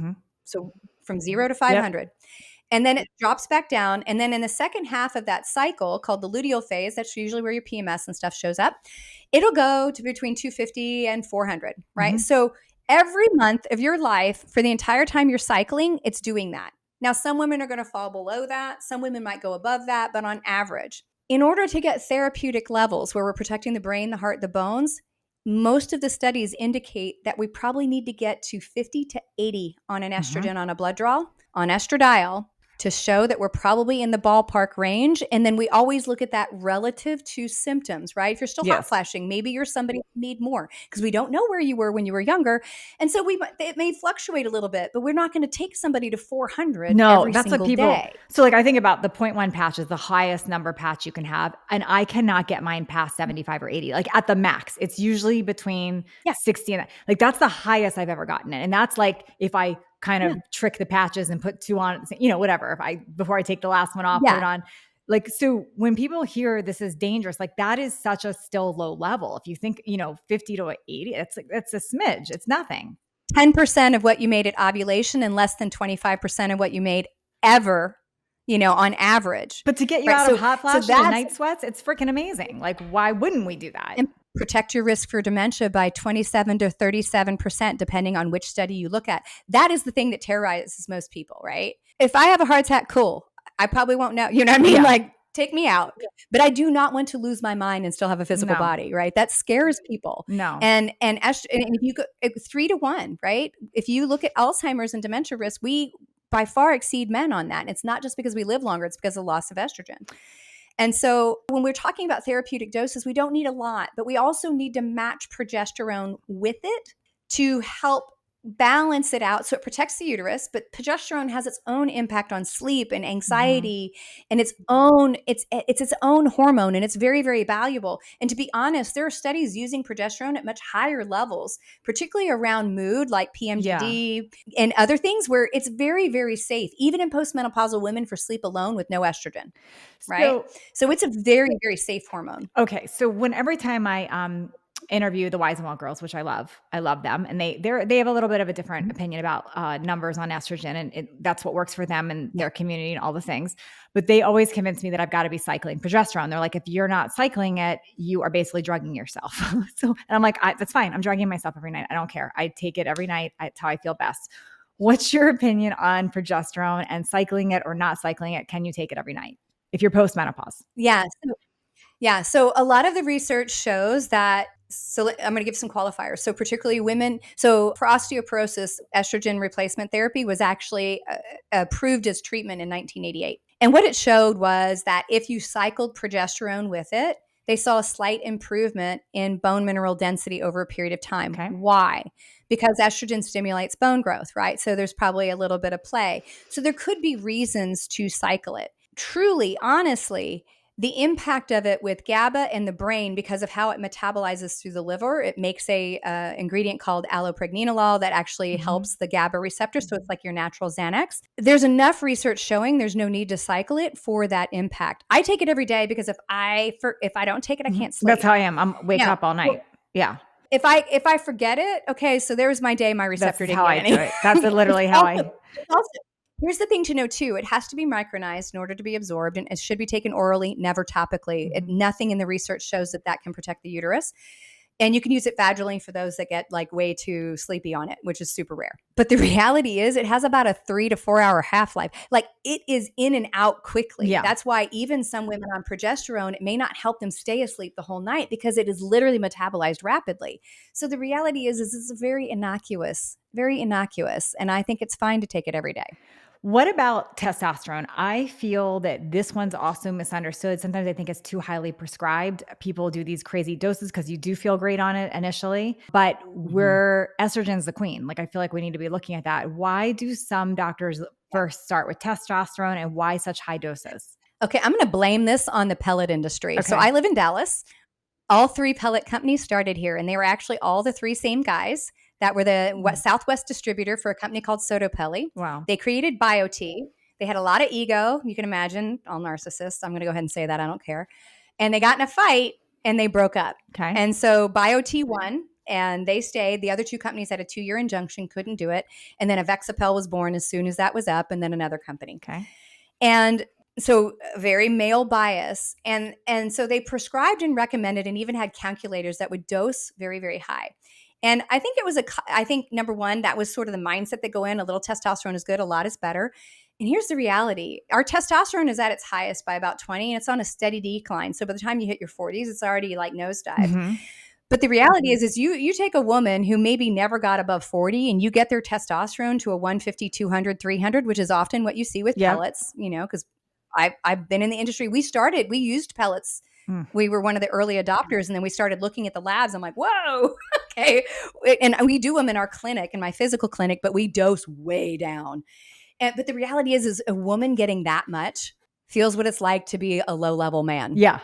So from 0 to 500. And then it drops back down. And then in the second half of that cycle, called the luteal phase, that's usually where your PMS and stuff shows up, it'll go to between 250 and 400, right? So every month of your life, for the entire time you're cycling, it's doing that. Now, some women are going to fall below that. Some women might go above that. But on average, in order to get therapeutic levels where we're protecting the brain, the heart, the bones, most of the studies indicate that we probably need to get to 50 to 80 on an estrogen on a blood draw, on estradiol, to show that we're probably in the ballpark range. And then we always look at that relative to symptoms, right? If you're still hot flashing, maybe you're somebody who need more, because we don't know where you were when you were younger. And so it may fluctuate a little bit, but we're not going to take somebody to 400 every single day. So like I think about the 0.1 patch is the highest number patch you can have. And I cannot get mine past 75 or 80, like at the max. It's usually between 60 and like that's the highest I've ever gotten it. And that's like if I kind of trick the patches and put 2 on, whatever. Before I take the last one off, put it on. Like, so when people hear this is dangerous, like that is such a still low level. If you think, 50 to 80, it's a smidge. It's nothing. 10% of what you made at ovulation and less than 25% of what you made ever, on average. But to get you out of hot flashes and night sweats, it's freaking amazing. Like, why wouldn't we do that? And protect your risk for dementia by 27 to 37%, depending on which study you look at. That is the thing that terrorizes most people, right? If I have a heart attack, cool. I probably won't know. You know what I mean? Yeah. Like, take me out. But I do not want to lose my mind and still have a physical body, right? That scares people. No. And if you go 3 to 1, right? If you look at Alzheimer's and dementia risk, we by far exceed men on that. And it's not just because we live longer, it's because of loss of estrogen. And so when we're talking about therapeutic doses, we don't need a lot, but we also need to match progesterone with it to help balance it out so it protects the uterus. But progesterone has its own impact on sleep and anxiety and it's its own hormone, and it's very, very valuable. And to be honest, there are studies using progesterone at much higher levels, particularly around mood, like PMDD and other things, where it's very, very safe, even in postmenopausal women, for sleep alone with no estrogen. Right. So it's a very, very safe hormone. Okay. So every time I interview the Wise and Well girls, which I love them. And they have a little bit of a different opinion about numbers on estrogen, and that's what works for them and their community and all the things. But they always convince me that I've got to be cycling progesterone. They're like, if you're not cycling it, you are basically drugging yourself. And I'm like, that's fine. I'm drugging myself every night. I don't care. I take it every night. It's how I feel best. What's your opinion on progesterone and cycling it or not cycling it? Can you take it every night if you're postmenopause? So a lot of the research shows that. So I'm going to give some qualifiers. So particularly women. So for osteoporosis, estrogen replacement therapy was actually approved as treatment in 1988. And what it showed was that if you cycled progesterone with it, they saw a slight improvement in bone mineral density over a period of time. Okay. Why? Because estrogen stimulates bone growth, right? So there's probably a little bit of play. So there could be reasons to cycle it. Truly, honestly, the impact of it with GABA in the brain, because of how it metabolizes through the liver, it makes a ingredient called allopregnanolol that actually helps the GABA receptor. So it's like your natural Xanax. There's enough research showing there's no need to cycle it for that impact. I take it every day because if I don't take it, I can't sleep. That's how I am. I'm wake up all night. If I forget it, okay, so there's my day, my receptor didn't get any. That's literally how I. Here's the thing to know too. It has to be micronized in order to be absorbed, and it should be taken orally, never topically. Nothing in the research shows that can protect the uterus. And you can use it vaginally for those that get like way too sleepy on it, which is super rare. But the reality is it has about a 3 to 4 hour half-life. Like it is in and out quickly. Yeah. That's why even some women on progesterone, it may not help them stay asleep the whole night because it is literally metabolized rapidly. So the reality is it's very innocuous. And I think it's fine to take it every day. What about testosterone? I feel that this one's also misunderstood. Sometimes I think it's too highly prescribed. People do these crazy doses because you do feel great on it initially, but estrogen's the queen. Like I feel like we need to be looking at that. Why do some doctors first start with testosterone, and why such high doses? Okay, I'm going to blame this on the pellet industry. Okay. So I live in Dallas. All 3 pellet companies started here, and they were actually all the 3 same guys that were the Southwest distributor for a company called Sotopelli. Wow. They created BioT. They had a lot of ego. You can imagine, all narcissists. I'm going to go ahead and say that. I don't care. And they got in a fight and they broke up. Okay. And so BioT won and they stayed. The other two companies had a 2-year injunction, couldn't do it. And then Avexapel was born as soon as that was up, and then another company. Okay. And so very male bias. And so they prescribed and recommended and even had calculators that would dose very, very high. And I think I think number one, that was sort of the mindset that go in. A little testosterone is good, a lot is better. And here's the reality. Our testosterone is at its highest by about 20 and it's on a steady decline. So by the time you hit your 40s, it's already like nosedive. Mm-hmm. But the reality is you take a woman who maybe never got above 40 and you get their testosterone to a 150, 200, 300, which is often what you see with pellets, because I've been in the industry. We used pellets. We were one of the early adopters, and then we started looking at the labs. I'm like, whoa, okay. And we do them in our clinic, in my physical clinic, but we dose way down. But the reality is a woman getting that much feels what it's like to be a low-level man. Yeah.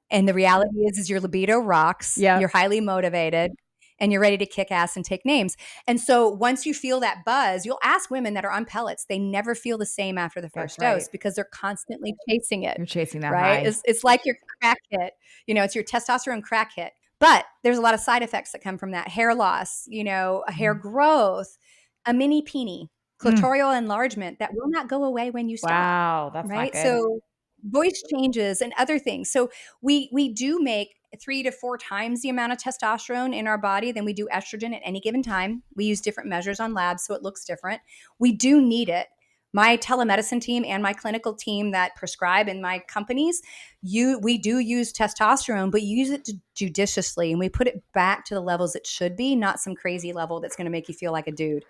And the reality is your libido rocks. Yeah. You're highly motivated. And you're ready to kick ass and take names. And so once you feel that buzz, you'll ask women that are on pellets. They never feel the same after the first dose because they're constantly chasing it. You're chasing that right? high. It's like your crack hit. It's your testosterone crack hit. But there's a lot of side effects that come from that. Hair loss, a hair growth, a mini peenie, clitoral enlargement that will not go away when you stop. Wow, that's right. not good. So voice changes and other things. So we do make 3 to 4 times the amount of testosterone in our body than we do estrogen at any given time. We use different measures on labs, so it looks different. We do need it. My telemedicine team and my clinical team that prescribe in my companies, we do use testosterone, but use it judiciously, and we put it back to the levels it should be, not some crazy level that's going to make you feel like a dude.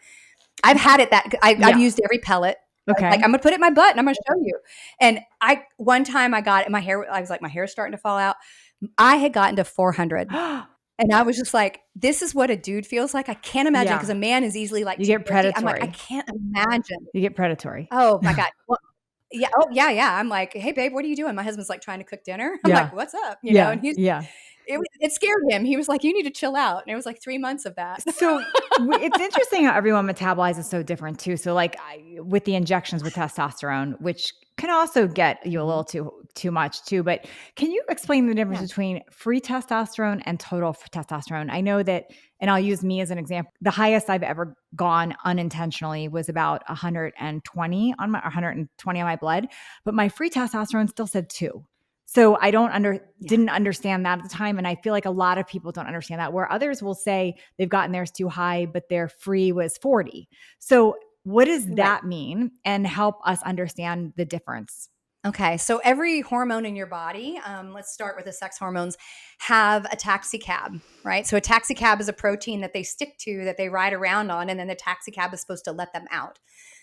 I've had it I've used every pellet. Okay. Like I'm gonna put it in my butt and I'm gonna show you. And one time I got it, my hair's starting to fall out. I had gotten to 400. And I was just like, this is what a dude feels like. I can't imagine because a man is easily like, you get predatory. I'm like, I can't imagine. You get predatory. Oh my God. Well, yeah. Oh yeah. I'm like, hey babe, what are you doing? My husband's like trying to cook dinner. I'm like, what's up? And he's it scared him. He was like, you need to chill out. And it was like 3 months of that. So it's interesting how everyone metabolizes so different too. So like with the injections with testosterone, which can also get you a little too much too. But can you explain the difference between free testosterone and total testosterone? I know that, and I'll use me as an example. The highest I've ever gone unintentionally was about 120 on my blood, but my free testosterone still said 2. So I didn't understand that at the time. And I feel like a lot of people don't understand that, where others will say they've gotten theirs too high, but their free was 40. So what does that mean? And help us understand the difference. Okay. So every hormone in your body, let's start with the sex hormones, have a taxicab, right? So a taxicab is a protein that they stick to, that they ride around on, and then the taxicab is supposed to let them out.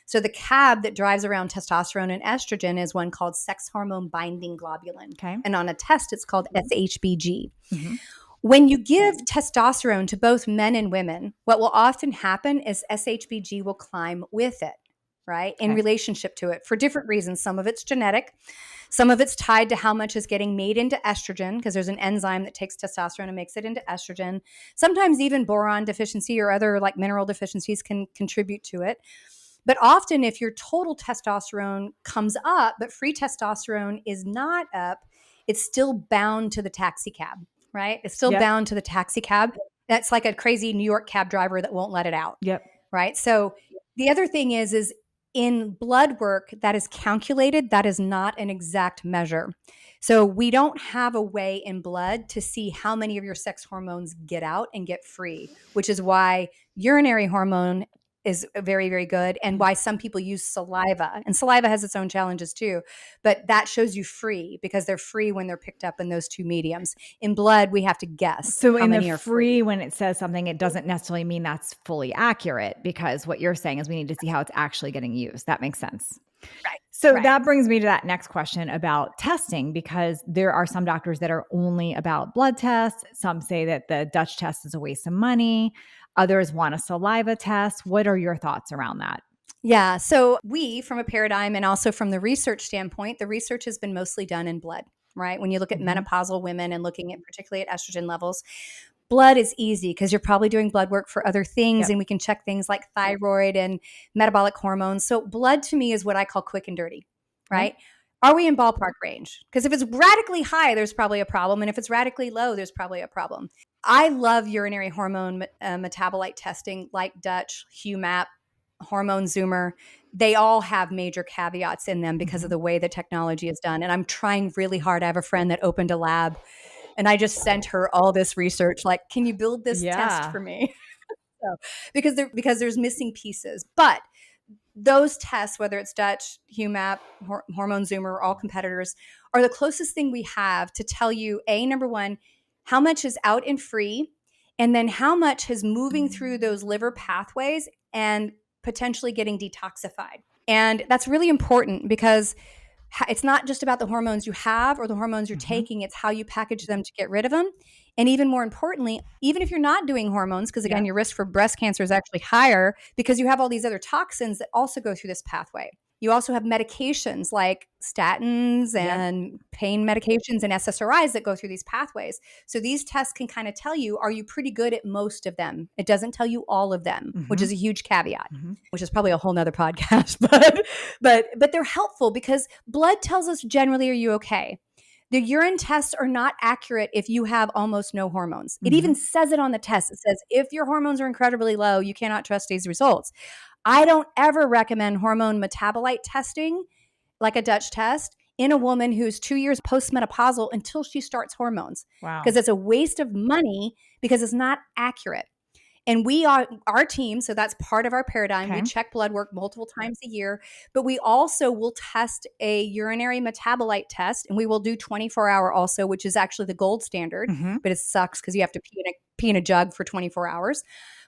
So the cab that drives around testosterone and estrogen is one called sex hormone binding globulin. Okay. And on a test, it's called SHBG. Mm-hmm. When you give testosterone to both men and women, what will often happen is SHBG will climb with it, right? In relationship to it for different reasons. Some of it's genetic. Some of it's tied to how much is getting made into estrogen, because there's an enzyme that takes testosterone and makes it into estrogen. Sometimes even boron deficiency or other like mineral deficiencies can contribute to it. But often if your total testosterone comes up, but free testosterone is not up, it's still bound to the taxicab, right? It's still bound to the taxicab. That's like a crazy New York cab driver that won't let it out. Yep. Right. So the other thing is in blood work that is calculated, that is not an exact measure. So we don't have a way in blood to see how many of your sex hormones get out and get free, which is why urinary hormone is very, very good, and why some people use saliva. And saliva has its own challenges too, but that shows you free because they're free when they're picked up in those two mediums. In blood, we have to guess. So how in many the are free, when it says something, it doesn't necessarily mean that's fully accurate, because what you're saying is we need to see how it's actually getting used. That makes sense. Right. So that brings me to that next question about testing, because there are some doctors that are only about blood tests. Some say that the Dutch test is a waste of money. Others want a saliva test. What are your thoughts around that? Yeah. So we, from a paradigm and also from the research standpoint, the research has been mostly done in blood, right? When you look at menopausal women and looking at particularly at estrogen levels, Blood is easy because you're probably doing blood work for other things, Yep. and we can check things like thyroid and metabolic hormones. So blood to me is what I call quick and dirty, right? Are we in ballpark range? Because if it's radically high, there's probably a problem. And if it's radically low, there's probably a problem. I love urinary hormone metabolite testing like Dutch, HUMAP, Hormone Zoomer. They all have major caveats in them because of the way the technology is done. And I'm trying really hard. I have a friend that opened a lab, and I just sent her all this research. Like, can you build this test for me? So, because there's missing pieces. But those tests, whether it's Dutch, HUMAP, Hormone Zoomer, all competitors, are the closest thing we have to tell you, number one, how much is out and free, and then how much is moving through those liver pathways and potentially getting detoxified. And that's really important because it's not just about the hormones you have or the hormones you're taking, it's how you package them to get rid of them. And even more importantly, even if you're not doing hormones, because again, your risk for breast cancer is actually higher because you have all these other toxins that also go through this pathway. You also have medications like statins and pain medications and SSRIs that go through these pathways. So these tests can kind of tell you, are you pretty good at most of them? It doesn't tell you all of them, which is a huge caveat, which is probably a whole nother podcast, but they're helpful because blood tells us generally, are you okay? The urine tests are not accurate if you have almost no hormones. It even says it on the test. It says, if your hormones are incredibly low, you cannot trust these results. I don't ever recommend hormone metabolite testing, like a Dutch test, in a woman who's 2 years postmenopausal until she starts hormones. Wow. Because it's a waste of money because it's not accurate. And we are our team, so that's part of our paradigm. We check blood work multiple times a year, but we also will test a urinary metabolite test, and we will do 24-hour also, which is actually the gold standard, but it sucks because you have to pee in a jug for 24 hours.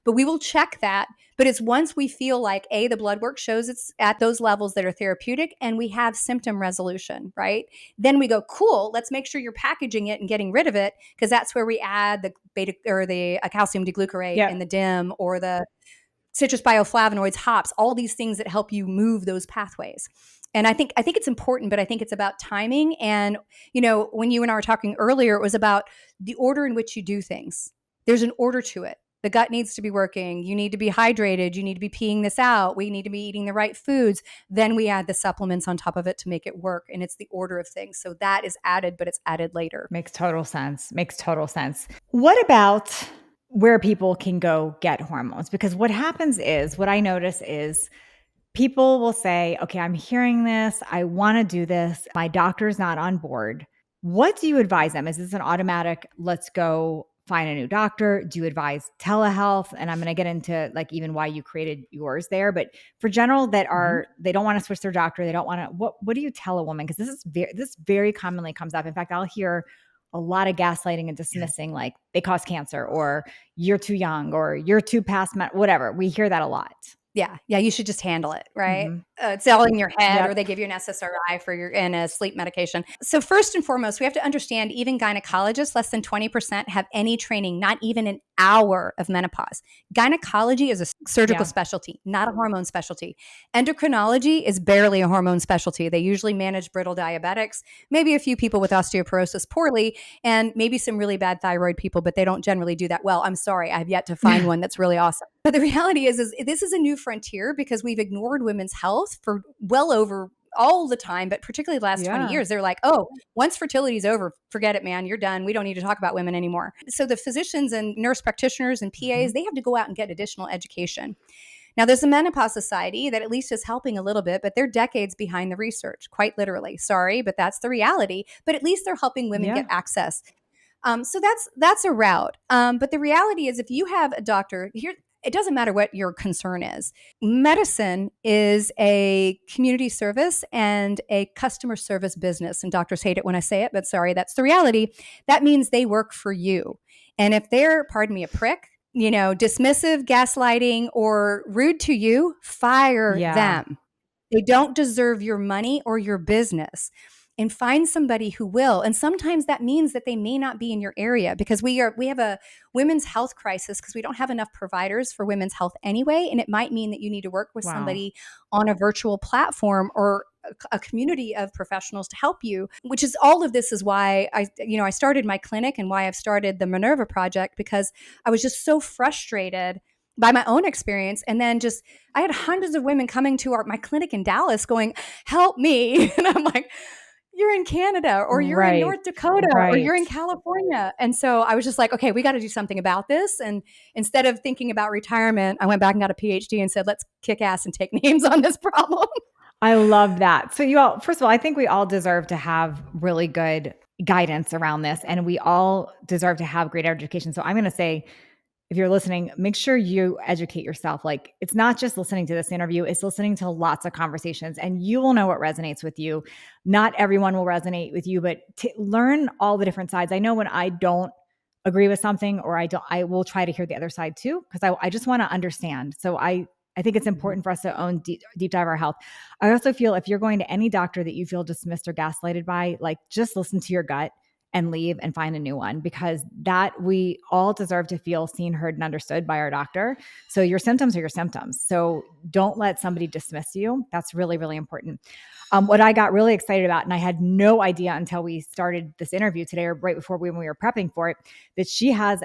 But we will check that. But it's once we feel like, the blood work shows it's at those levels that are therapeutic and we have symptom resolution, right? Then we go, cool, let's make sure you're packaging it and getting rid of it, because that's where we add the beta or the calcium deglucarate and the DIM or the citrus bioflavonoids, hops, all these things that help you move those pathways. And I think it's important, but I think it's about timing. And, when you and I were talking earlier, it was about the order in which you do things. There's an order to it. The gut needs to be working. You need to be hydrated. You need to be peeing this out. We need to be eating the right foods. Then we add the supplements on top of it to make it work. And it's the order of things. So that is added, but it's added later. Makes total sense. What about where people can go get hormones? Because what I notice is people will say, okay, I'm hearing this. I want to do this. My doctor's not on board. What do you advise them? Is this an automatic, let's go find a new doctor? Do you advise telehealth? And I'm going to get into like even why you created yours there. But for general that are, they don't want to switch their doctor. They don't want to, what do you tell a woman? Because this very commonly comes up. In fact, I'll hear a lot of gaslighting and dismissing, like they cause cancer or you're too young or you're too past, whatever. We hear that a lot. Yeah. You should just handle it, right? It's all in your head, or they give you an SSRI and a sleep medication. So first and foremost, we have to understand even gynecologists, less than 20% have any training, not even an hour of menopause. Gynecology is a surgical specialty, not a hormone specialty. Endocrinology is barely a hormone specialty. They usually manage brittle diabetics, maybe a few people with osteoporosis poorly, and maybe some really bad thyroid people, but they don't generally do that well. I'm sorry, I've yet to find one that's really awesome. But the reality is this is a new frontier because we've ignored women's health for well over all the time, but particularly the last 20 years. They're like, oh, once fertility's over, forget it, man, you're done. We don't need to talk about women anymore. So the physicians and nurse practitioners and PAs, they have to go out and get additional education. Now, there's a Menopause Society that at least is helping a little bit, but they're decades behind the research, quite literally. Sorry, but that's the reality. But at least they're helping women get access. So that's a route. But the reality is if you have a doctor here, it doesn't matter what your concern is. Medicine is a community service and a customer service business. And doctors hate it when I say it, but sorry, that's the reality. That means they work for you. And if they're, pardon me, a prick, dismissive, gaslighting, or rude to you, fire them. They don't deserve your money or your business. And find somebody who will. And sometimes that means that they may not be in your area because we have a women's health crisis because we don't have enough providers for women's health anyway. And it might mean that you need to work with somebody on a virtual platform or a community of professionals to help you, which is all of this is why I started my clinic and why I've started the Minerva Project, because I was just so frustrated by my own experience. And then I had hundreds of women coming to my clinic in Dallas going, help me. And I'm like, you're in Canada, or you're in Right. North Dakota, or Right. you're in California. And so I was just like, okay, we got to do something about this. And instead of thinking about retirement, I went back and got a PhD and said, let's kick ass and take names on this problem. I love that. So you all, first of all, I think we all deserve to have really good guidance around this, and we all deserve to have great education. So I'm going to say, if you're listening, make sure you educate yourself. Like, it's not just listening to this interview, it's listening to lots of conversations, and you will know what resonates with you. Not everyone will resonate with you, but learn all the different sides. I know when I don't agree with something, or I will try to hear the other side too, because I just want to understand. So I think it's important for us to own deep dive our health. I also feel if you're going to any doctor that you feel dismissed or gaslighted by, like, just listen to your gut and leave and find a new one, because that we all deserve to feel seen, heard, and understood by our doctor. So your symptoms are your symptoms. So don't let somebody dismiss you. That's really, really important. What I got really excited about, and I had no idea until we started this interview today, or right before when we were prepping for it, that she has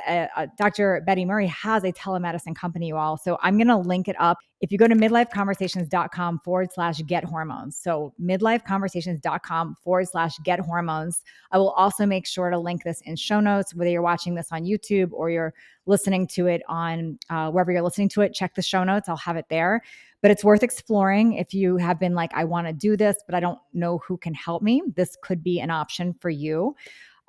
Dr. Betty Murray has a telemedicine company, you all. So I'm going to link it up. If you go to midlifeconversations.com/get hormones. So midlifeconversations.com/get hormones. I will also make sure to link this in show notes, whether you're watching this on YouTube or you're listening to it on wherever you're listening to it. Check the show notes. I'll have it there. But it's worth exploring if you have been like, I want to do this, but I don't know who can help me. This could be an option for you.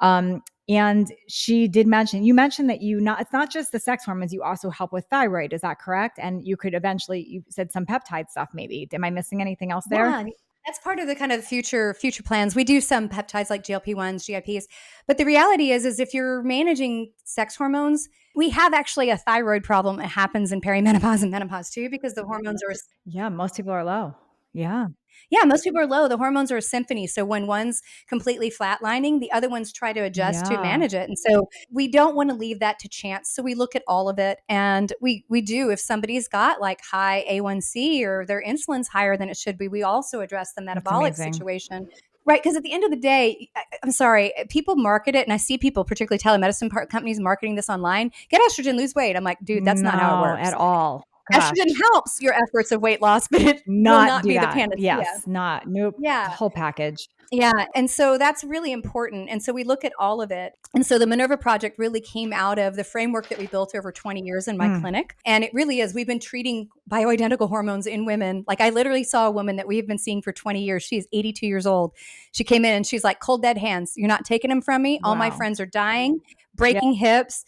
And she did mention, you mentioned that it's not just the sex hormones, you also help with thyroid. Is that correct? And you could eventually, you said some peptide stuff maybe. Am I missing anything else there? Yeah, that's part of the kind of future plans. We do some peptides like GLP-1s, GIPs. But the reality is if you're managing sex hormones, we have actually a thyroid problem that happens in perimenopause and menopause too, because the hormones are. Yeah, most people are low. Yeah. Yeah, most people are low. The hormones are a symphony. So when one's completely flatlining, the other ones try to adjust to manage it. And so we don't want to leave that to chance. So we look at all of it. And we do, if somebody's got like high A1C or their insulin's higher than it should be, we also address the metabolic situation. Right. Because at the end of the day, I'm sorry, people market it. And I see people, particularly telemedicine companies, marketing this online. Get estrogen, lose weight. I'm like, dude, that's not how it works at all. Gosh. Estrogen helps your efforts of weight loss, but it will not be the panacea. Yes, nope. Yeah. Whole package. Yeah. And so that's really important. And so we look at all of it. And so the Minerva Project really came out of the framework that we built over 20 years in my clinic. And it really is. We've been treating bioidentical hormones in women. Like, I literally saw a woman that we've been seeing for 20 years. She's 82 years old. She came in and she's like, cold dead hands. You're not taking them from me. All my friends are dying, breaking hips,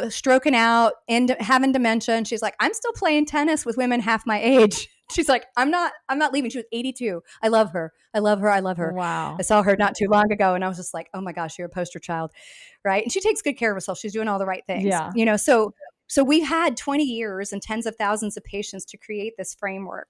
stroking out and having dementia. And she's like, I'm still playing tennis with women half my age. She's like, I'm not leaving. She was 82. I love her. Wow. I saw her not too long ago. And I was just like, oh my gosh, you're a poster child. Right. And she takes good care of herself. She's doing all the right things. Yeah. So we've had 20 years and tens of thousands of patients to create this framework.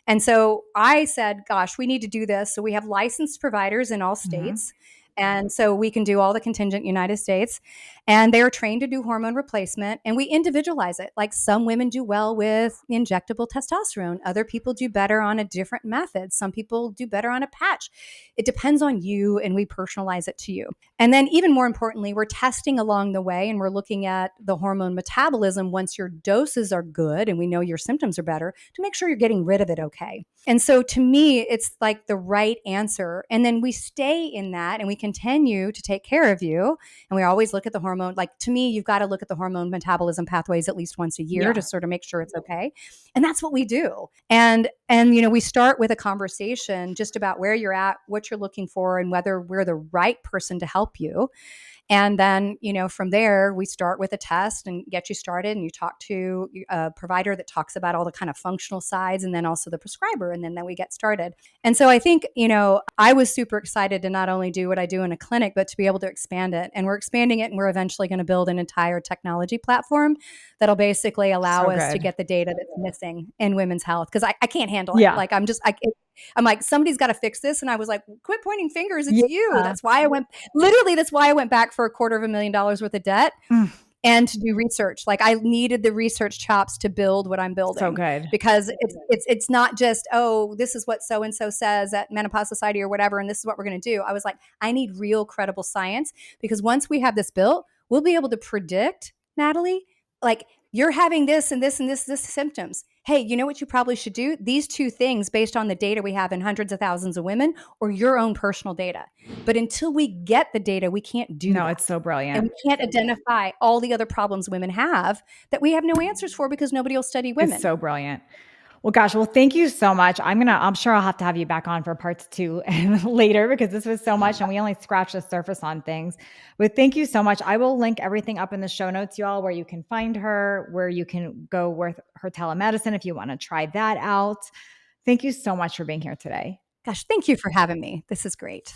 And so I said, gosh, we need to do this. So we have licensed providers in all states. And so we can do all the contingent United States, and they are trained to do hormone replacement, and we individualize it. Like, some women do well with injectable testosterone. Other people do better on a different method. Some people do better on a patch. It depends on you, and we personalize it to you. And then even more importantly, we're testing along the way, and we're looking at the hormone metabolism once your doses are good and we know your symptoms are better, to make sure you're getting rid of it okay. And so to me, it's like the right answer. And then we stay in that and we continue to take care of you. And we always look at the hormone. Like, to me, you've got to look at the hormone metabolism pathways at least once a year to sort of make sure it's okay. And that's what we do. And we start with a conversation just about where you're at, what you're looking for, and whether we're the right person to help you. And then, from there, we start with a test and get you started, and you talk to a provider that talks about all the kind of functional sides, and then also the prescriber, and then we get started. And so I think, I was super excited to not only do what I do in a clinic, but to be able to expand it. And we're expanding it, and we're eventually going to build an entire technology platform that'll basically allow us to get the data that's missing in women's health. Because I can't handle it. Like, I'm like, somebody's got to fix this. And I was like, quit pointing fingers. It's you. That's why I went back for $250,000 worth of debt. and to do research. Like I needed the research chops to build what I'm building. So good. Because it's not just, oh, this is what so and so says at Menopause Society or whatever, and this is what we're going to do. I was like, I need real credible science, because once we have this built, we'll be able to predict, Natalie, like you're having this and this and this symptoms. Hey, you know what you probably should do? These two things based on the data we have in hundreds of thousands of women or your own personal data. But until we get the data, we can't do that. No, it's so brilliant. And we can't identify all the other problems women have that we have no answers for because nobody will study women. It's so brilliant. Well, gosh, well, thank you so much. I'm sure I'll have to have you back on for parts 2 later, because this was so much and we only scratched the surface on things. But thank you so much. I will link everything up in the show notes, y'all, where you can find her, where you can go with her telemedicine if you want to try that out. Thank you so much for being here today. Gosh, thank you for having me. This is great.